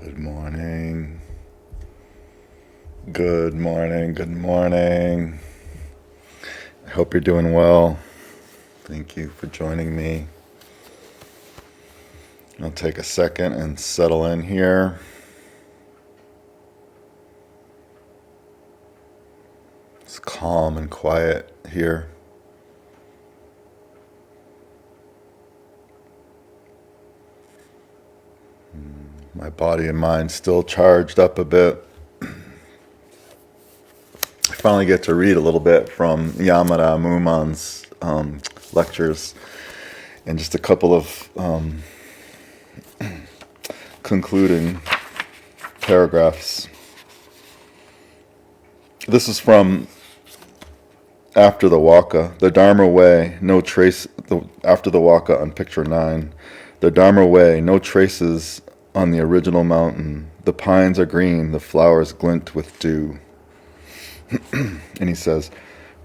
Good morning. Good morning. Good morning. I hope you're doing well. Thank you for joining me. I'll take a second and settle in here. It's calm and quiet here. My body and mind still charged up a bit. I finally get to read a little bit from Yamada Mumon's lectures and just a couple of concluding paragraphs. This is from After the Waka, the Dharma Way, no trace. After the Waka on picture 9, the Dharma Way, no traces on the original mountain. The pines are green, the flowers glint with dew. And he says,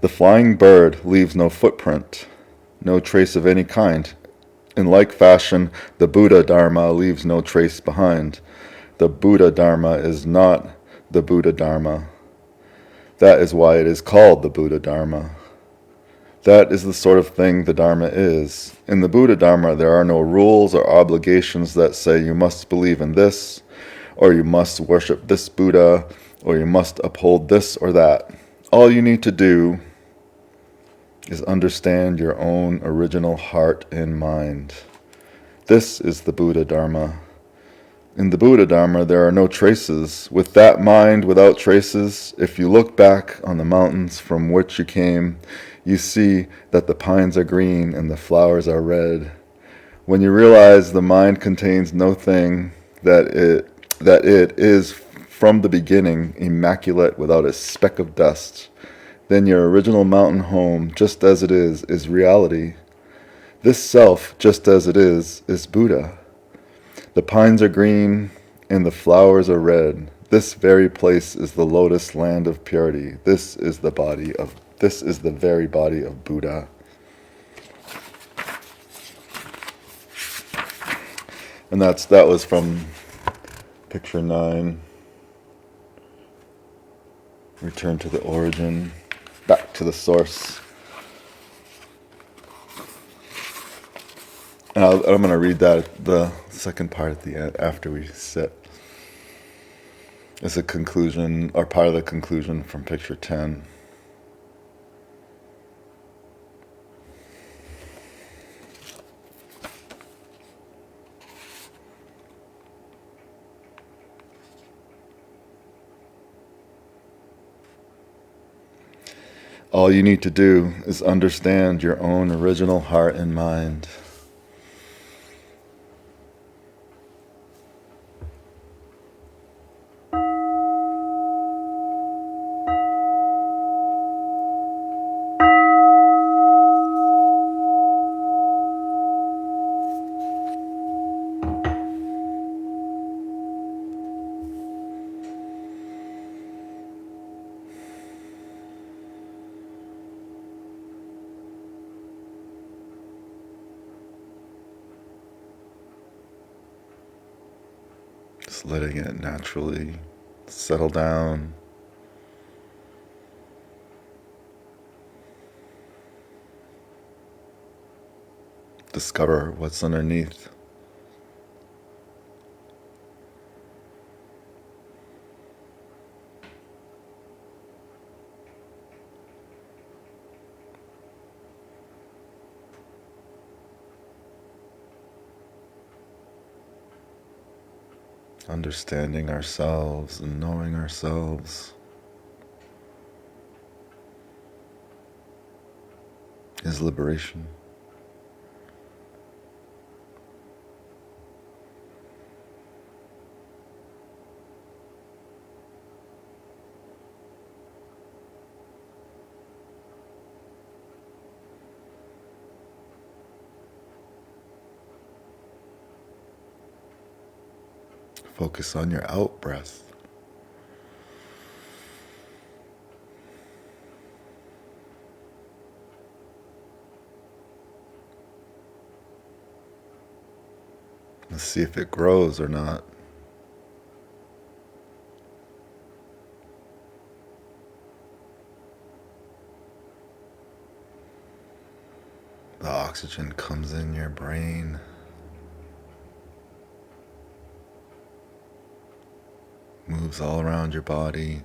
the flying bird leaves no footprint, no trace of any kind. In like fashion, the Buddha Dharma leaves no trace behind. The Buddha Dharma is not the Buddha Dharma. That is why it is called the Buddha Dharma. That is the sort of thing the Dharma is. In the Buddha Dharma, there are no rules or obligations that say you must believe in this, or you must worship this Buddha, or you must uphold this or that. All you need to do is understand your own original heart and mind. This is the Buddha Dharma. In the Buddha Dharma, there are no traces. With that mind without traces, if you look back on the mountains from which you came, you see that the pines are green and the flowers are red. When you realize the mind contains no thing, that it is from the beginning immaculate without a speck of dust, then your original mountain home, just as it is reality. This self, just as it is Buddha. The pines are green and the flowers are red. This very place is the lotus land of purity. This is the very body of Buddha. And that was from picture 9. Return to the origin, back to the source. And I'm going to read that, the second part at the end, after we sit. As a conclusion, or part of the conclusion from picture 10. All you need to do is understand your own original heart and mind. Just letting it naturally settle down. Discover what's underneath. Understanding ourselves and knowing ourselves is liberation. Focus on your out breath. Let's see if it grows or not. The oxygen comes in your brain, moves all around your body,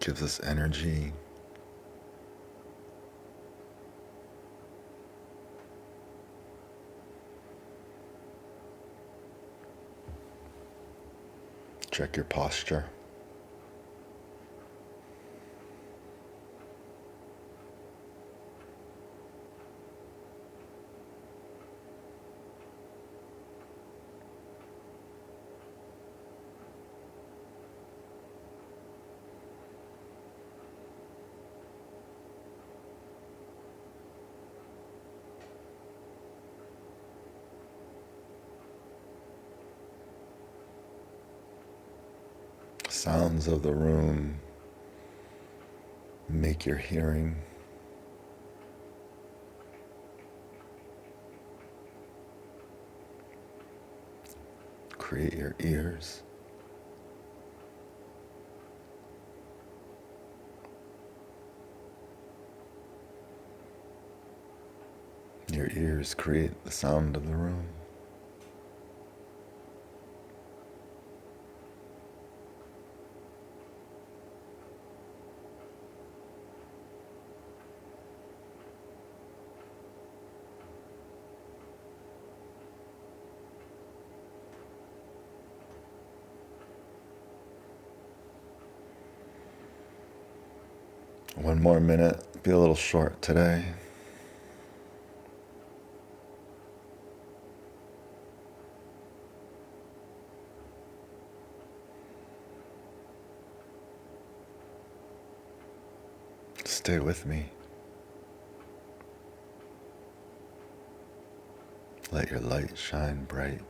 gives us energy. Check your posture. Sounds of the room make your hearing. Create your ears. Your ears create the sound of the room. One more minute, be a little short today. Stay with me. Let your light shine bright.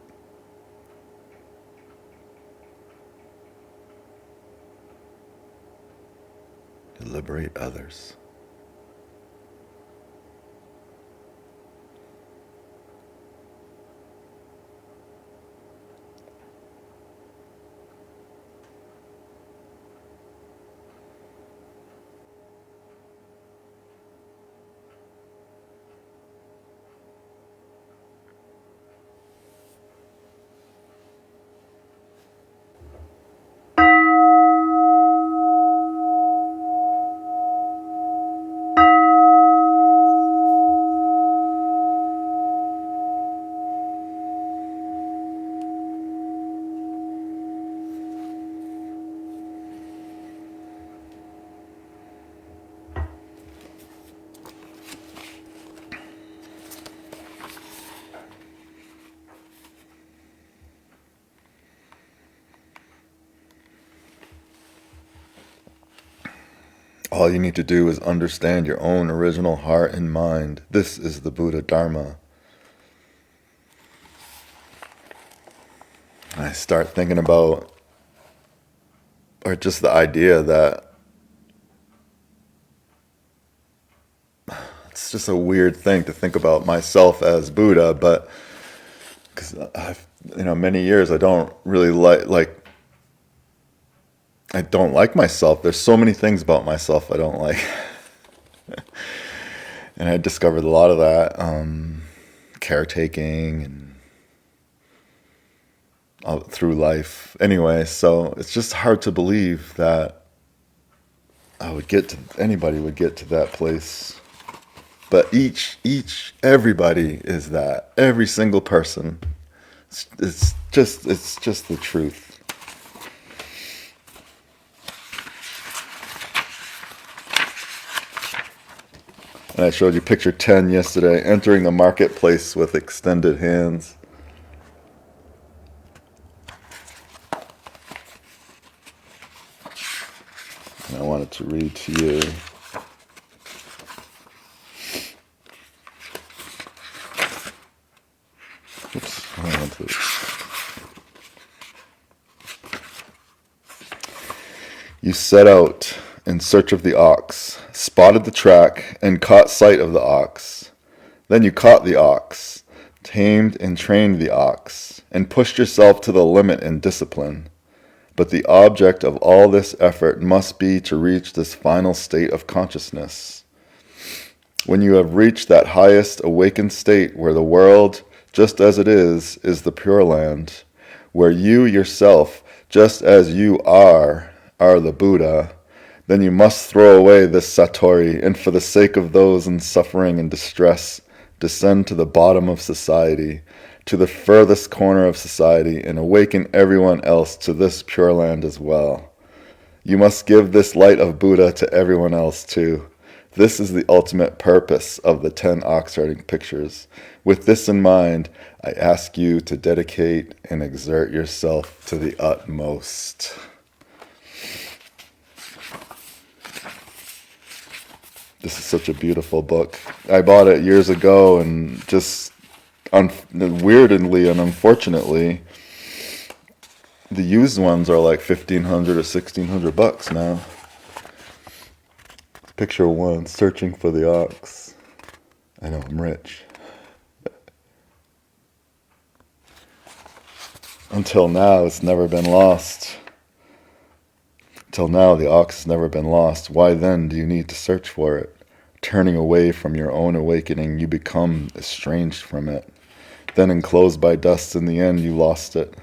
To liberate others. All you need to do is understand your own original heart and mind. This is the Buddha Dharma. I start thinking about, or just the idea that it's just a weird thing to think about myself as Buddha, but because I've, many years I don't really I don't like myself. There's so many things about myself I don't like. And I discovered a lot of that, caretaking and through life. Anyway, so it's just hard to believe that anybody would get to that place. But everybody is that. Every single person. It's just the truth. And I showed you picture 10 yesterday, entering the marketplace with extended hands. And I wanted to read to you. Oops, You set out in search of the ox, spotted the track, and caught sight of the ox. Then you caught the ox, tamed and trained the ox, and pushed yourself to the limit in discipline. But the object of all this effort must be to reach this final state of consciousness. When you have reached that highest awakened state where the world, just as it is the Pure Land, where you yourself, just as you are the Buddha, then you must throw away this Satori, and for the sake of those in suffering and distress, descend to the bottom of society, to the furthest corner of society, and awaken everyone else to this Pure Land as well. You must give this light of Buddha to everyone else too. This is the ultimate purpose of the 10 Oxherding Pictures. With this in mind, I ask you to dedicate and exert yourself to the utmost. This is such a beautiful book. I bought it years ago, and just weirdly and unfortunately, the used ones are like $1,500 or $1,600 now. Picture 1, searching for the ox. I know, I'm rich. Until now, it's never been lost. Till now, the ox has never been lost. Why then do you need to search for it? Turning away from your own awakening, you become estranged from it. Then enclosed by dust, in the end, you lost it.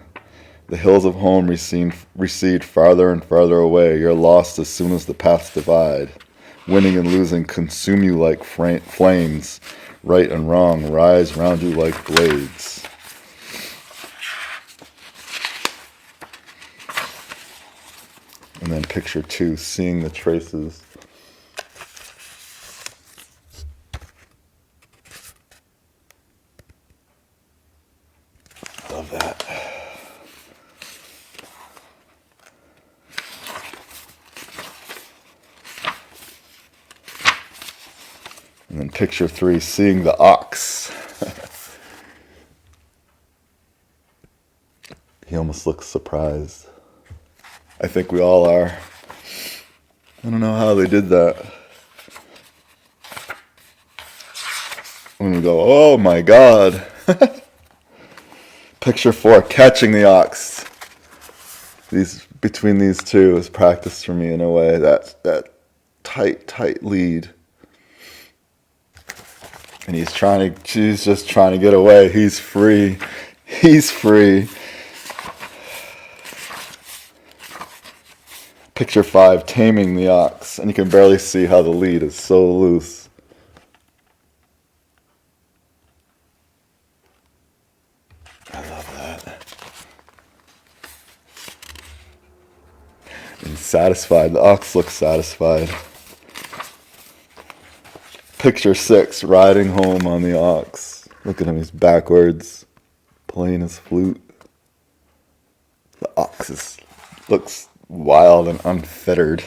The hills of home recede farther and farther away. You're lost as soon as the paths divide. Winning and losing consume you like flames. Right and wrong rise round you like blades. And then picture 2, seeing the traces. Love that. And then picture 3, seeing the ox. He almost looks surprised. I think we all are. I don't know how they did that. When we go, oh my God. Picture 4, catching the ox. Between these two is practice for me in a way. That tight lead. And she's just trying to get away. He's free. He's free. Picture 5, taming the ox. And you can barely see how the lead is so loose. I love that. And satisfied. The ox looks satisfied. Picture 6, riding home on the ox. Look at him, he's backwards, playing his flute. The ox looks wild and unfettered.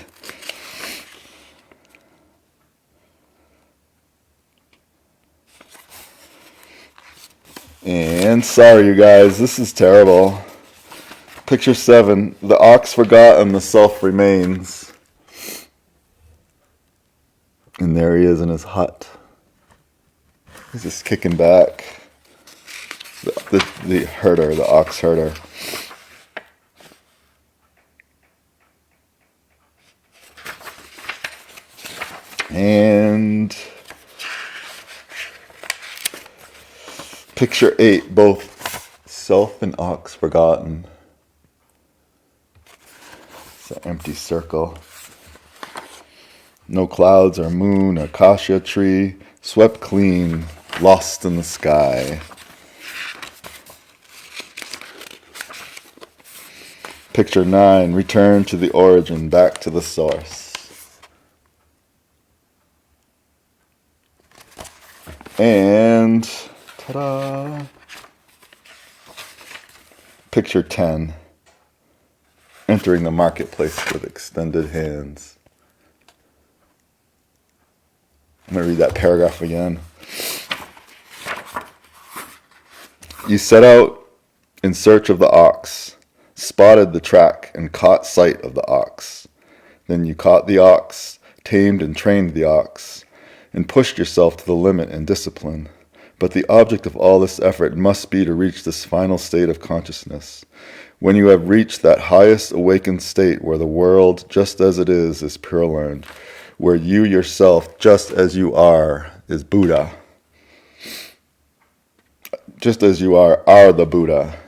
And sorry you guys, this is terrible. Picture 7, the ox forgotten, the self remains. And there he is in his hut. He's just kicking back. The herder, the ox herder. And picture 8, both self and ox forgotten. It's an empty circle. No clouds or moon or acacia tree, swept clean, lost in the sky. Picture 9, return to the origin, back to the source. And, ta-da! Picture 10, entering the marketplace with extended hands. I'm going to read that paragraph again. You set out in search of the ox, spotted the track, and caught sight of the ox. Then you caught the ox, tamed and trained the ox, and pushed yourself to the limit in discipline. But the object of all this effort must be to reach this final state of consciousness. When you have reached that highest awakened state where the world, just as it is Pure Land, where you yourself, just as you are Buddha, just as you are the Buddha,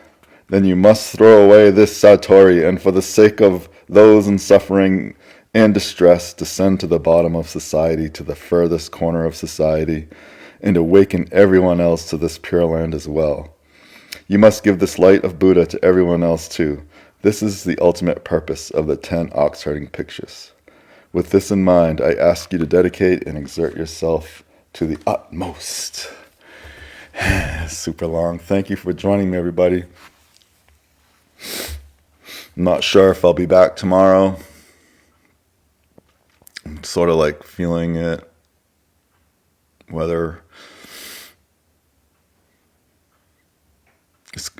then you must throw away this Satori, and for the sake of those in suffering and distress, descend to the bottom of society, to the furthest corner of society, and awaken everyone else to this Pure Land as well. You must give this light of Buddha to everyone else too. This is the ultimate purpose of the 10 Oxherding Pictures. With this in mind, I ask you to dedicate and exert yourself to the utmost. Super long. Thank you for joining me, everybody. I'm not sure if I'll be back tomorrow. I'm sort of like feeling it, whether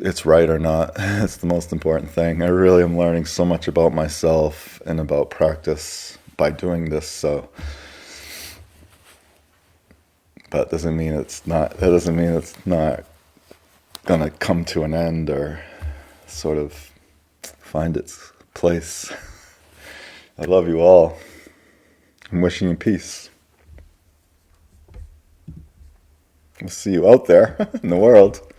it's right or not. It's the most important thing. I really am learning so much about myself and about practice by doing this. So, but that doesn't mean it's not gonna come to an end or sort of find its place. I love you all. I'm wishing you peace. I'll see you out there in the world.